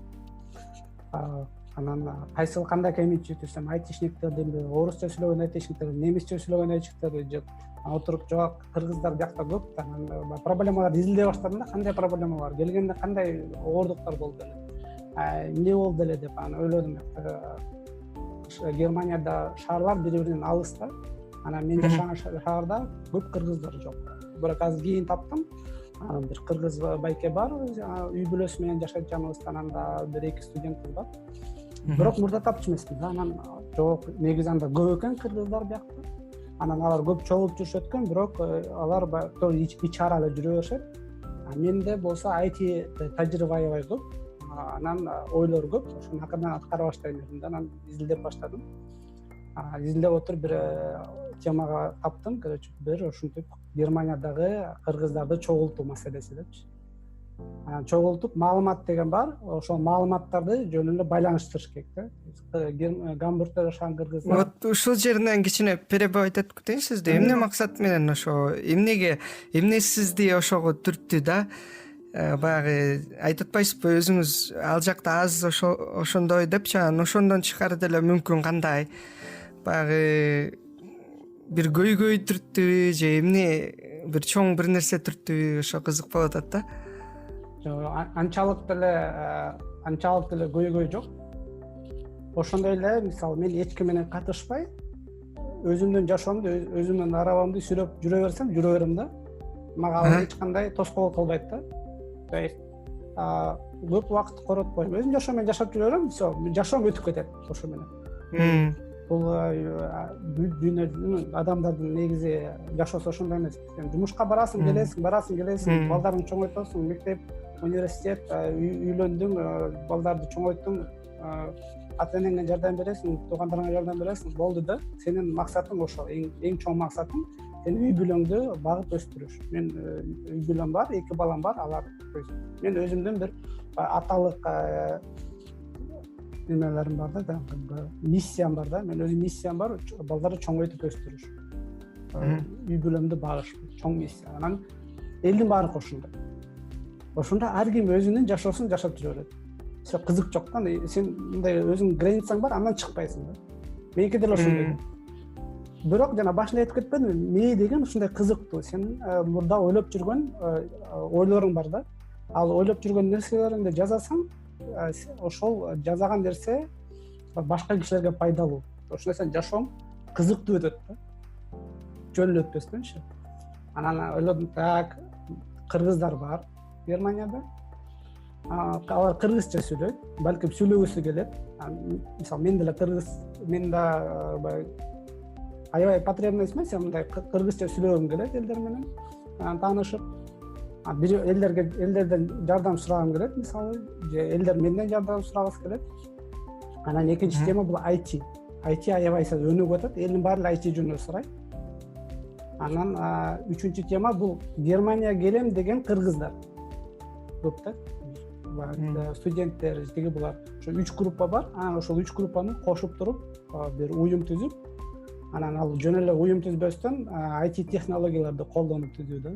Анан кандай комьюнити түзсөм, айтишниктерди, орусча сүйлөгөн айтишниктер, немисче сүйлөгөн айтишниктер, отуруп жок, кыргыздар биякта көп. Анан проблемаларды изилдей баштадым да, кандай проблема бар, келгенде кандай оордуктар болду эле, эмне болду эле деп анан ойлодум. Германияда шаарлар бири-биринен алыс да. Анан мен жашаган шаарда көп кыргыздар жок. Бирок азыр кийин таптым. Бир кыргыз байке бар, үй бүлөсү менен жашайт жаныбызда, анан да 1-2 студентибиз бар. Бирок мурда тапчу эмесмин да. Анан жок, негизи анда көп экен кыргыздар биякта. Анан алар көп чогулуп жүрүшөт экен, бирок алар ич ара эле жүрө беришет. Менде болсо IT тажрыйба аябай көп. Анан ойлор көп. Ошону акырдан аткара баштайм дедим да. Анан изилдеп баштадым. Изилдеп отуруп бир темага таптым. Короче, бир ушинтип Германиядагы кыргыздарды чогултуу маселеси депчи. Анан чогултуп маалымат деген бар. Ошол маалыматтарды жөн эле байланыштырыш керек да. Гамбургда жашаган кыргыздар. Вот ушул жеринен кичине перебойт этип кетейин сизди. Эмне максат менен ошо эмне сизди ошого түрттү да? Баягы айтып атпайсызбы, өзүңүз ал жакта аз ошондой депчи, анан ошондон чыкарды эле мүмкүн кандай баягы бир көйгөй түрттүбү же эмне бир чоң бир нерсе түрттүбү, ошо кызык болуп атат да. Анчалык деле көйгөй жок. Ошондой эле мисалы мен эч ким менен катышпай, өзүмдүн жашоомду, өзүмдүн арабамды сүйлөп жүрө берсем, жүрө берем да. Мага ал эч кандай тоскоолдук кылбайт да. Көп убакыт коротпойм. Өзүм жашоом менен жашап жүрө берем, все, жашоом өтүп кетет ошо менен. Бул дүйнөдүн адамдардын негизи жашоосу ошондой эмес. Сен жумушка барасың, келесиң, балдарыңды чоңойтосуң, мектеп, университет, үйлөндүң, балдарды чоңойттуң, ата-энеңе жардам бересиң, туугандарыңа жардам бересиң, болду да. Сенин максатың ошол, эң чоң максатың сен үй бүлөңдү багып өстүрүш. Мен үй бүлөм бар, 2 балам бар, алар. Мен өзүмдүн бир аталык немелерим бар да, миссиям бар да. Мен өзүм миссиям бар, балдарды чоңойтуп өстүрүш. Үй бүлөмдү багыш, чоң миссия. Анан элдин баары кошулду. Ошондо ар ким өзүнүн жашоосун жашап жүрө берет. Все кызык жок да. Сен мындай өзүң границаң бар, андан чыкпайсың да. Меники деле ошондой. Бирок жана башында айтып кетпедимби, мээ деген ушундай кызыктуу. Сен мурда ойлоп жүргөн ойлоруң бар да. Ал ойлоп жүргөн нерселериңди жазасаң, ошол жазаган нерсе башка кишилерге пайдалуу. Ошондо сен жашооң кызыктуу өтөт да. Жөн эле өтпөстөнчү. Анан ойлодум, так, кыргыздар бар Германияда. Алар кыргызча сүйлөйт, балким сүйлөгүсү келет. Мисалы мен деле кыргыз, мен да аябай потребность эмес, мындай кыргызча сүйлөгүм келет элдер менен таанышып. Бир элдерден жардам сурагым келет, мисалы, же элдер менден жардам сурагысы келет. Анан экинчи тема бул IT. IT аябай өнүгүп атат, элдин баары эле IT жөнүндө сурайт. Анан үчүнчү тема бул Германия келем деген кыргыздар. Көп да. Студенттер, тиги булар. Ошо 3 группа бар. Анан ошол 3 группаны кошуп туруп бир уюм түзүп, анан ал жөн эле уюм түзбөстөн IT технологияларды колдонуп түзүүдө.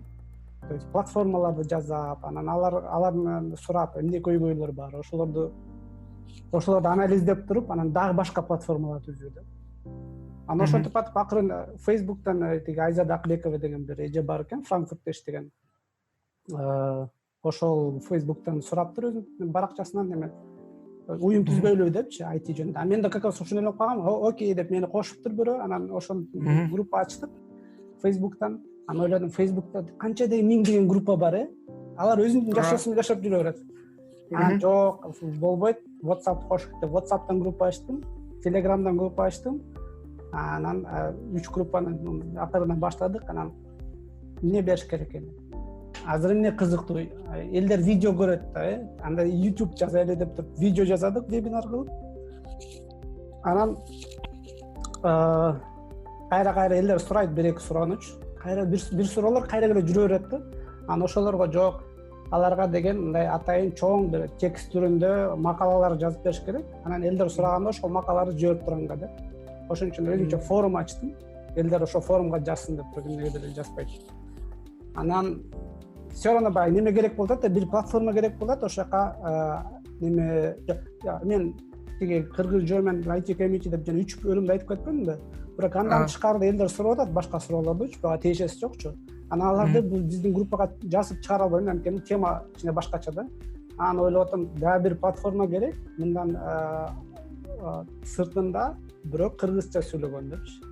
То есть платформаларды жасап, анан алардан сурап, эмне көйгөйлөр бар, ошолорду анализдеп туруп, анан дагы башка платформалар түзүүдө. Анан ошентип атып акырын Facebook'тан тиги Айзада Акбекова деген бир эже бар экен, Франкфуртта иштеген. Ошол Facebook'тан сураптыр өзүнүн баракчасынан неме уюм түзбөйлү депчи, IT жөнүндө. Мен да как раз ошону элеп калгам, окей деп мени кошуптур бирөө, анан ошол группа ачтык Facebook'тан. Анан ойладым, Facebook'та канчадай миңдеген группа бар, алар өзүнүн жашоосун жашап жүрө берет. Анан жок, болбойт, WhatsApp кош деп WhatsApp'тан группа ачтым, Telegram'дан группа ачтым. Анан 3 группанын акырынан баштадык. Анан эмне бериш керек экен? Азыр эмне кызыктуу? Элдер видео көрөт да, анда YouTube жазайлы деп туруп видео жазадык вебинар кылып. Анан кайра элдер сурайт, бир-эки сурооныч. Кайра бир суроолор кайра эле жүрө берет да. Анан ошолорго жок, аларга деген мындай атайын чоң бир текст түрүндө макалалар жазып бериш керек. Анан элдер сураганда ошол макалаларды жиберип турганга деп. Ошон үчүн өзүнчө форум ачтым. Элдер ошо форумга жазсын деп туруп эмнеге жазбайт. Анан все равно баягы неме керек болот да, бир платформа керек болот. Ошол жака неме мен тиги кыргыз German IT community деп жана 3 бөлүмдү айтып кетпедимби да? Бирок андан тышкары элдер сурап атат, башка суроолордучу, бага тиешеси жокчу. Анан аларды бул биздин группага жазып чыгара албайм, анткени тема ичинде башкача да. Анан ойлоп атам, дагы бир платформа керек, мындан сыртында бирок кыргызча сүйлөгөн депчи.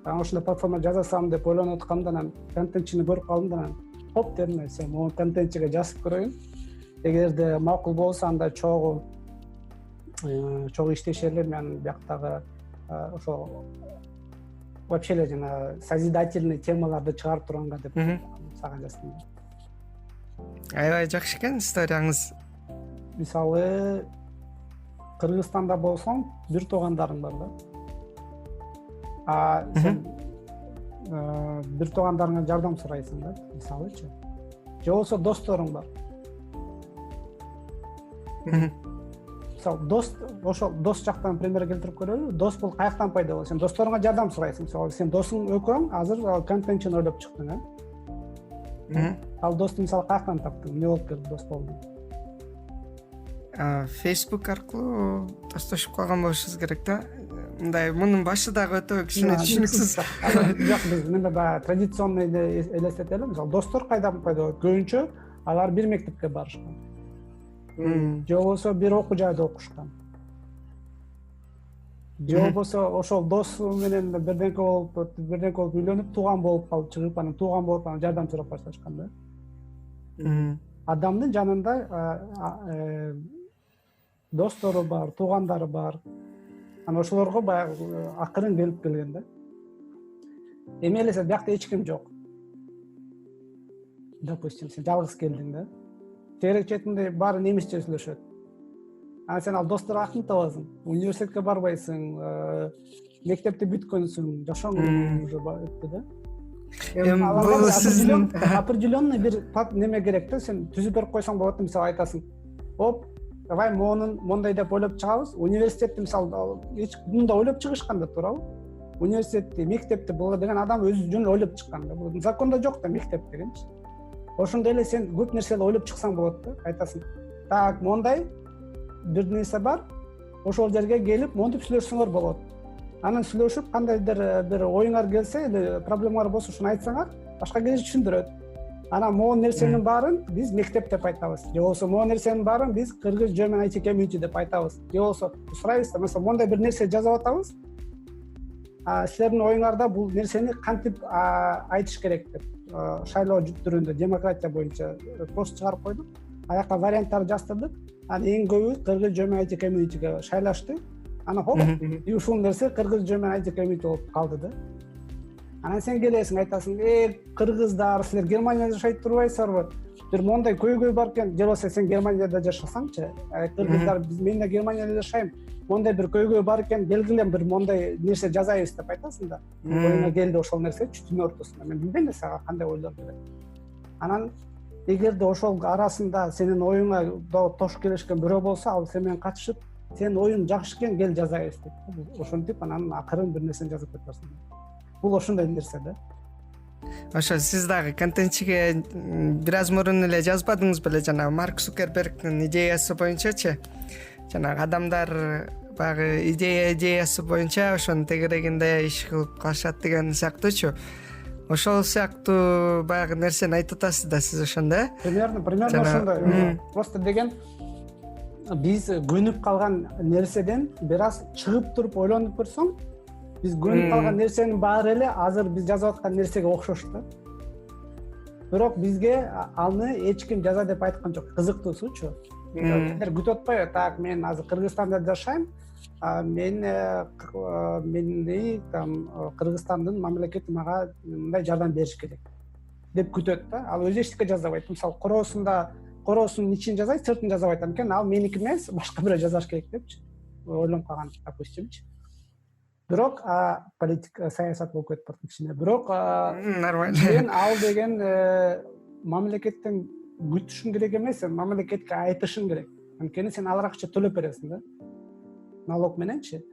Анан ошондой платформа жасасам деп ойлонуп аткамда, анан контентчини көрүп калдым да, анан хоп дедим, сен могу контентчиге жазып көрөйүн. Эгерде макул болсо, анда чогуу иштешерлер менен бияктагы ошо вообще эле жана созидательный темаларды чыгарып турганга деп сага жаздым. Аябай жакшы экен историяңыз. Мисалы, Кыргызстанда болсоң, бир туугандарың бар да. Сен бир туугандарыңа жардам сурайсың да, мисалычы. Же болбосо досторуң бар. Мисалы, ошол дос жактан пример келтирип көрөлү. Дос бул каяктан пайда болот? Сен досторуңа жардам сурайсың. Мисалы, сен досуң экөөң азыр контентчини ойлоп чыктың, Ал досту мисалы каяктан таптың? Эмне болуп келди дос болдуң? Facebook аркылуу достошуп калган болушубуз керек да. Мындай мунун башы дагы өтө кичине түшүнүксүз. Жок, биз мында баягы традиционный элестетели. Мисалы, достор кайдан пайда болот? Көбүнчө алар бир мектепке барышкан. Же болбосо бир окуу жайда окушкан. Же болбосо ошол досу менен бирденке болуп үйлөнүп, тууган болуп калып чыгып, анан тууган болуп анан жардам сурап башташкан да. Адамдын жанында достору бар, туугандары бар. Анан ошолорго баягы акырын келип келген да. Эми эле сен биякта эч ким жок. Допустим, сен жалгыз келдиң да. Терек четинде баары немисче сүйлөшөт. Анан сен ал досторго акын табасың. Университетке барбайсың, мектепти бүткөнсүң, жашооң уже өттү да. Определенный бир неме керек да, сен түзүп берип койсоң болот. Мисалы айтасың, оп, давай мондай деп ойлоп чыгабыз. Университетти мисалы мында ойлоп чыгышкан да, туурабы? Университетти, мектепти бул деген адам өзү жөн ойлоп чыккан да. Бул закондо жок да мектеп дегенчи. Ошондой эле сен көп нерсени ойлоп чыксаң болот да. Айтасың, так, мондай бир нерсе бар, ошол жерге келип монтип сүйлөшсөңөр болот. Анан сүйлөшүп, кандайдыр бир оюңар келсе, проблемалар болсо ушуну айтсаңар, башка киши түшүндүрөт. Анан могу нерсенин баарын биз мектеп деп айтабыз. Же болбосо могу нерсенин баарын биз Кыргыз German IT community деп айтабыз. Же болбосо сурайбыз да, mesela мондай бир нерсе жазып атабыз. Силердин оюңарда бул нерсени кантип айтыш керек деп шайлоо түрүндө демократия боюнча пост чыгарып койдук. Аяка варианттарды жаздырдык. Анан эң көбү Кыргыз German IT communityге шайлашты. Анан хоп, ушул нерсе Кыргыз German IT community болуп калды да. Анан сен келесиң, айтасың, кыргыздар, силер Германияда жашайт турбайсыздарбы? Бир мондай көйгөй бар экен, же болбосо сен Германияда жашасаңчы, кыргыздар, мен да Германияда жашайм, мондай бир көйгөй бар экен, белгилем бир мондай нерсе жазайбыз деп айтасың да. Оюңа келди ошол нерсе түтүн ортосунда. Мен билбейм да сага кандай ойлор келет. Анан эгерде ошол арасында сенин оюңа тош келишкен бирөө болсо, ал сен менен катышып, сен оюң жакшы экен, кел жазайбыз деп. Ошентип анан акырын бир нерсени жазып кетерсиң. Бул ошондой нерсе да. Ошо сиз дагы контентчиге бир аз мурун эле жазбадыңыз беле, жана Марк Цукербергдин идеясы боюнчачы? Жанагы адамдар баягы идеясы боюнча ошонун тегерегинде иш кылып калышат деген сыяктуучу. Ошол сыяктуу баягы нерсени айтып атасыз да сиз ошондо, Примерно ошондой. Просто деген биз көнүп калган нерседен бир аз чыгып туруп ойлонуп көрсөң, биз көнүп калган нерсенин баары эле азыр биз жазып аткан нерсеге окшош да. бирок бизге аны эч ким жаза деп айткан жок. Кызыктуусучу. Силер күтүп атпайбы, так мен азыр Кыргызстанда жашайм. Мени там Кыргызстандын мамлекети мага мындай жардам бериш керек деп күтөт да. Ал өзү эчтеке жазабайт. Мисалы короосунун ичин жазайт, сыртын жазабайт анткени ал меники эмес, башка бирөө жазаш керек депчи. Ойлонуп калган, допустимчи. Бирок политика, саясат болуп кетип барат кичине. Бирок нормально. Сен ал деген мамлекеттен күтүшүң керек эмес, сен мамлекетке айтышың керек. Анткени сен аларга акча төлөп бересиң да. Налог мененчи.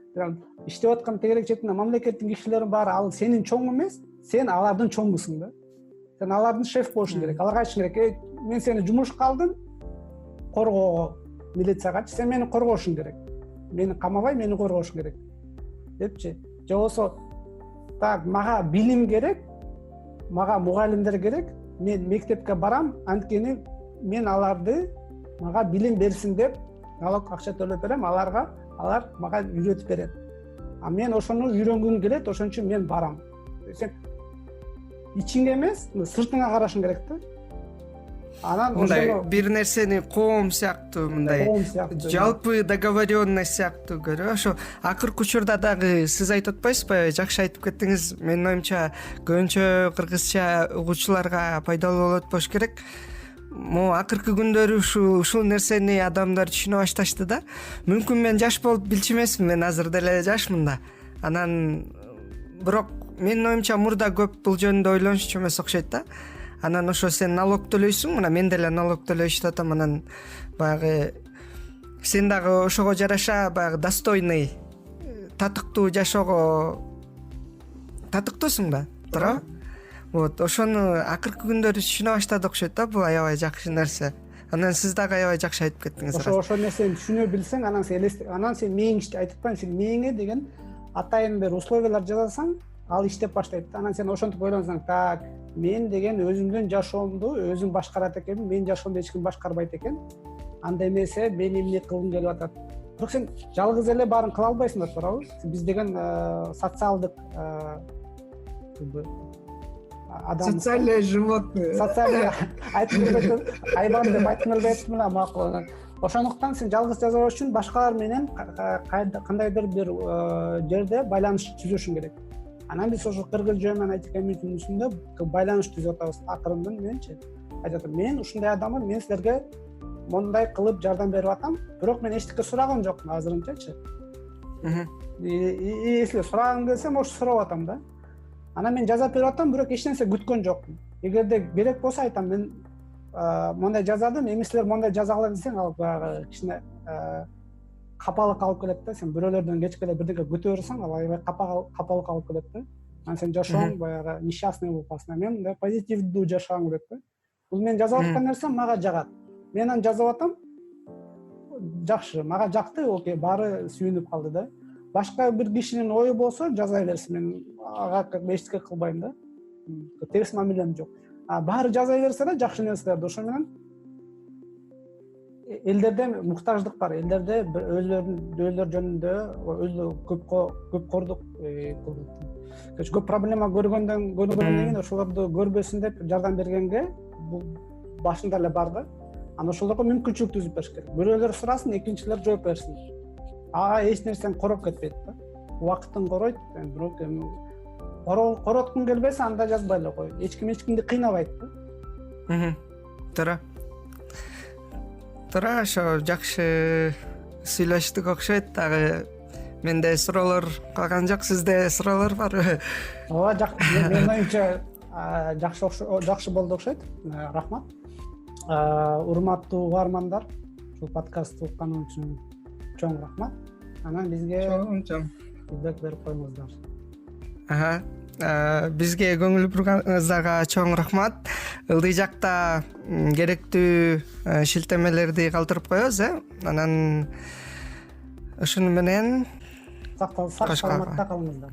Иштеп аткан тегерек четинде мамлекеттин кишилерин баары ал сенин чоң эмес, сен алардын чоңусуң да. Сен алардын шеф болушуң керек. Аларга айтышың керек, мен сени жумушка алдым, коргоого, милициягачы, сен мени коргошуң керек. Мени камабай, мени коргошуң керек. Депчи. Же болсо, так, мага билим керек, мага мугалимдер керек, мен мектепке барам, анткени мен аларды мага билим берсин деп налог акча төлөп берем, алар мага үйрөтүп берет. А мен ошону үйрөнгүм келет, ошон үчүн мен барам. Сен ичиңге эмес, сыртыңа карашың керек да. Анан мындай бир нерсени коом сыяктуу, мындай жалпы договоренность сыяктуу көрүп, ошо акыркы учурда дагы сиз айтып атпайсызбы? Жакшы айтып кеттиңиз. Менин оюмча көбүнчө кыргызча угуучуларга пайдалуу болот болуш керек. Могу акыркы күндөрү ушул нерсени адамдар түшүнө башташты да. Мүмкүн мен жаш болуп билчү эмесмин, мен азыр деле жашмын да. Анан бирок менин оюмча мурда көп бул жөнүндө ойлонушчу эмес окшойт да. Анан ошо сен налог төлөйсүң, мына мен деле налог төлөйүштү атам, анан баягы сен дагы ошого жараша баягы достойный, татыктуу жашоого татыктуусуң да, туура? Вот, ошону акыркы күндөрү түшүнө баштады окшойт да, бул аябай жакшы нерсе. Анан сиз дагы аябай жакшы айтып кеттиңиз. Ошо нерсени түшүнө билсең, анан сен мээңишти айтып атпайм, сен мээңе деген атайын бир условиялар жасасаң, ал иштеп баштайт. Анан сен ошентип ойлонсаң, так, мен деген өзүмдүн жашоомду өзүм башкарат экенмин, менин жашоомду эч ким башкарбайт экен. Анда эмесе мен эмне кылгым келип атат. Бирок сен жалгыз эле баарын кыла албайсың да, туурабы? Биз деген социалдык адам, социальное животное. Социальный айбан деп айткым келбей атам, макул. Ошондуктан сен жалгыз жазабаш үчүн башкалар менен кандайдыр бир жерде байланыш түзүшүң керек. Анан биз ошо кыргыз жөнүнөн айтып түнүсүндө байланыш түзүп атабыз. Акырындан менчи айтып атам, мен ушундай адаммын, мен силерге мондай кылып жардам берип атам, бирок мен эчтеке сураган жокмун азырынчачы. Если сураган келсем, ошо сурап атам да. Анан мен жазап берип атам, бирок эч нерсе күткөн жокмун. Эгерде керек болсо айтам, мен мондай жазадым, эми силер мондай жазагыла десең, ал баягы кичине капалык алып келет да. Сен бирөөлөрдөн кечке эле бирдеке күтө берсең, ал аябай капалык алып келет да. Анан сен жашооң баягы несчастный болуп каласың. Мен мындай позитивдүү жашагым келет да. Бул мен жазып аткан нерсем мага жагат. Мен аны жазып атам, жакшы, мага жакты, окей, баары сүйүнүп калды да. Башка бир кишинин ою болсо жаза берсин, мен ага эчтеке кылбайм да. Терс мамилем жок. Баары жаза берсе да жакшы нерселерди, ошо менен элдерде муктаждык бар. Элдерде өздөрү жөнүндө көпкордук көп проблема көргөндөн кийин ошолорду көрбөсүн деп жардам бергенге бул башында эле бар да. Анан ошолорго мүмкүнчүлүк түзүп бериш керек. Бирөөлөр сурасын, экинчилер жооп берсин. Эч нерсени короп кетпейт да. Убакытын коройт, бирок короткун келбесе анда жазбай эле кой. Эч кимди кыйнабайт да. Туура, ошо жакшы сүйлөштүк окшойт. Дагы менде суроолор калган жок, сизде суроолор барбы? Ооба, менин оюмча жакшы болду окшойт. Рахмат. Урматтуу угармандар, ушул подкастты уккан үчүн чоң рахмат. Анан бизге фидбек берип коюңуздар. Бизге көңүл бурганыңыздарга чоң рахмат. Ылдый жакта керектүү шилтемелерди калтырып коебуз, Анан ошону менен сак саламатта калыңыздар.